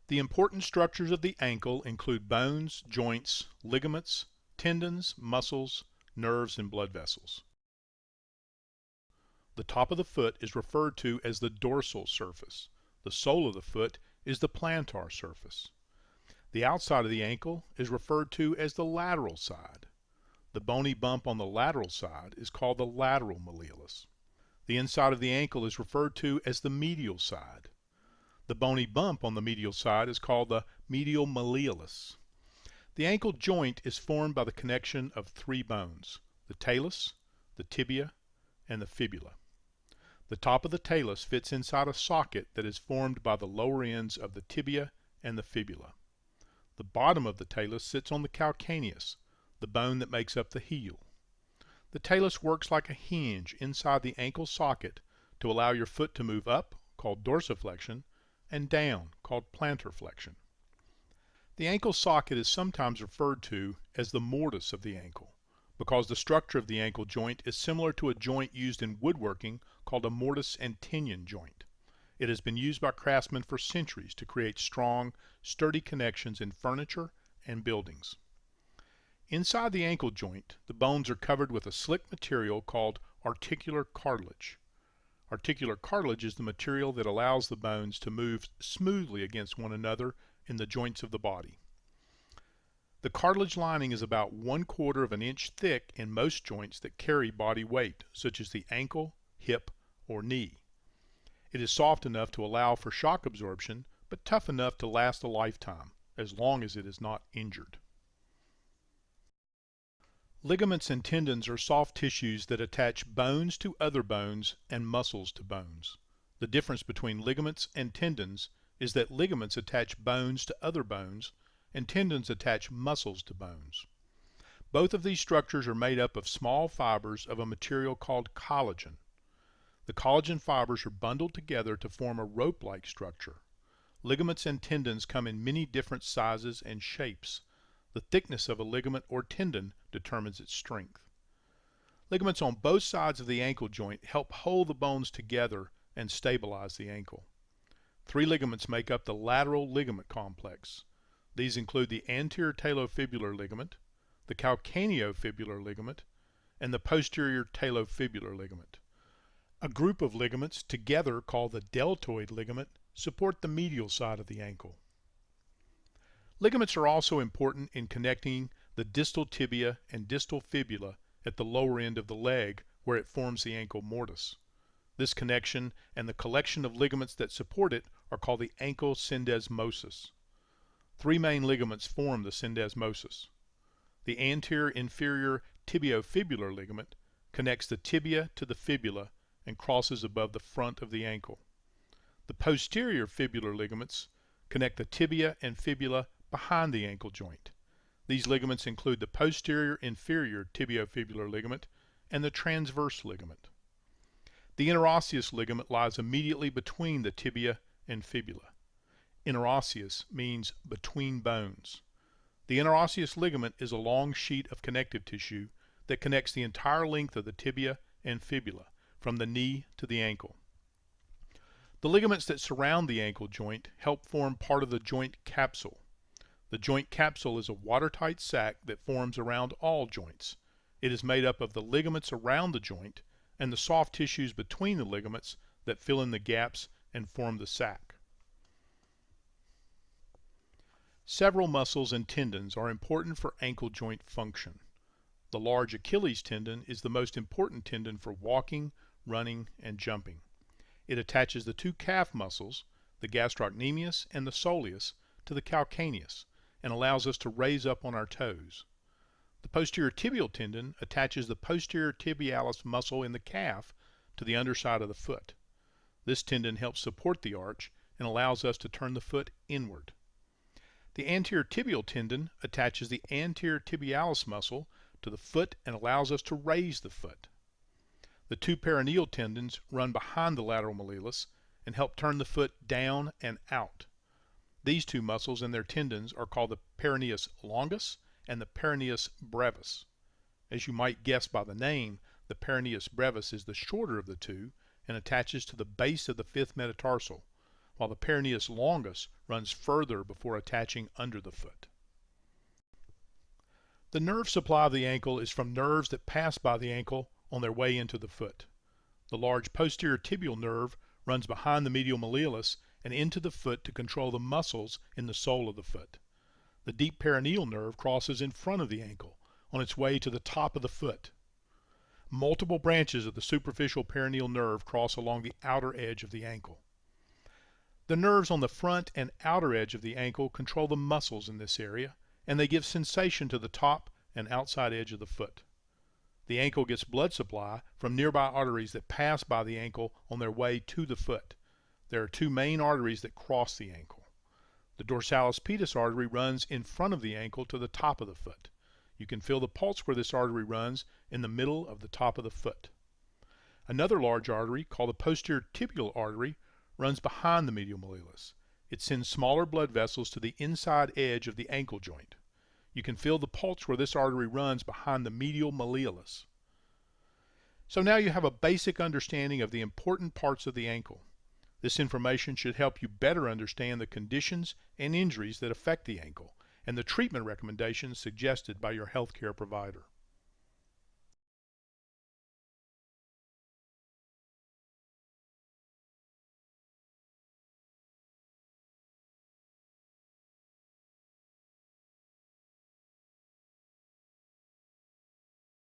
The important structures of the ankle include bones, joints, ligaments, tendons, muscles, nerves, and blood vessels. The top of the foot is referred to as the dorsal surface. The sole of the foot is the plantar surface. The outside of the ankle is referred to as the lateral side. The bony bump on the lateral side is called the lateral malleolus. The inside of the ankle is referred to as the medial side. The bony bump on the medial side is called the medial malleolus. The ankle joint is formed by the connection of three bones, the talus, the tibia, and the fibula. The top of the talus fits inside a socket that is formed by the lower ends of the tibia and the fibula. The bottom of the talus sits on the calcaneus, the bone that makes up the heel. The talus works like a hinge inside the ankle socket to allow your foot to move up, called dorsiflexion, and down, called plantar flexion. The ankle socket is sometimes referred to as the mortise of the ankle, because the structure of the ankle joint is similar to a joint used in woodworking called a mortise and tenon joint. It has been used by craftsmen for centuries to create strong, sturdy connections in furniture and buildings. Inside the ankle joint, the bones are covered with a slick material called articular cartilage. Articular cartilage is the material that allows the bones to move smoothly against one another in the joints of the body. The cartilage lining is about 1/4 of an inch thick in most joints that carry body weight, such as the ankle, hip, or knee. It is soft enough to allow for shock absorption, but tough enough to last a lifetime, as long as it is not injured. Ligaments and tendons are soft tissues that attach bones to other bones and muscles to bones. The difference between ligaments and tendons is that ligaments attach bones to other bones and tendons attach muscles to bones. Both of these structures are made up of small fibers of a material called collagen. The collagen fibers are bundled together to form a rope-like structure. Ligaments and tendons come in many different sizes and shapes. The thickness of a ligament or tendon determines its strength. Ligaments on both sides of the ankle joint help hold the bones together and stabilize the ankle. 3 ligaments make up the lateral ligament complex. These include the anterior talofibular ligament, the calcaneofibular ligament, and the posterior talofibular ligament. A group of ligaments, together called the deltoid ligament, support the medial side of the ankle. Ligaments are also important in connecting the distal tibia and distal fibula at the lower end of the leg where it forms the ankle mortise. This connection and the collection of ligaments that support it are called the ankle syndesmosis. 3 main ligaments form the syndesmosis. The anterior inferior tibiofibular ligament connects the tibia to the fibula and crosses above the front of the ankle. The posterior fibular ligaments connect the tibia and fibula behind the ankle joint. These ligaments include the posterior inferior tibiofibular ligament and the transverse ligament. The interosseous ligament lies immediately between the tibia and fibula. Interosseous means between bones. The interosseous ligament is a long sheet of connective tissue that connects the entire length of the tibia and fibula from the knee to the ankle. The ligaments that surround the ankle joint help form part of the joint capsule. The joint capsule is a watertight sac that forms around all joints. It is made up of the ligaments around the joint and the soft tissues between the ligaments that fill in the gaps and form the sac. Several muscles and tendons are important for ankle joint function. The large Achilles tendon is the most important tendon for walking, running, and jumping. It attaches the 2 calf muscles, the gastrocnemius and the soleus, to the calcaneus and allows us to raise up on our toes. The posterior tibial tendon attaches the posterior tibialis muscle in the calf to the underside of the foot. This tendon helps support the arch and allows us to turn the foot inward. The anterior tibial tendon attaches the anterior tibialis muscle to the foot and allows us to raise the foot. The 2 peroneal tendons run behind the lateral malleolus and help turn the foot down and out. These 2 muscles and their tendons are called the peroneus longus and the peroneus brevis. As you might guess by the name, the peroneus brevis is the shorter of the 2 and attaches to the base of the 5th metatarsal, while the peroneus longus runs further before attaching under the foot. The nerve supply of the ankle is from nerves that pass by the ankle on their way into the foot. The large posterior tibial nerve runs behind the medial malleolus and into the foot to control the muscles in the sole of the foot. The deep peroneal nerve crosses in front of the ankle on its way to the top of the foot. Multiple branches of the superficial peroneal nerve cross along the outer edge of the ankle. The nerves on the front and outer edge of the ankle control the muscles in this area, and they give sensation to the top and outside edge of the foot. The ankle gets blood supply from nearby arteries that pass by the ankle on their way to the foot. There are two main arteries that cross the ankle. The dorsalis pedis artery runs in front of the ankle to the top of the foot. You can feel the pulse where this artery runs in the middle of the top of the foot. Another large artery, called the posterior tibial artery, runs behind the medial malleolus. It sends smaller blood vessels to the inside edge of the ankle joint. You can feel the pulse where this artery runs behind the medial malleolus. So now you have a basic understanding of the important parts of the ankle. This information should help you better understand the conditions and injuries that affect the ankle and the treatment recommendations suggested by your healthcare provider.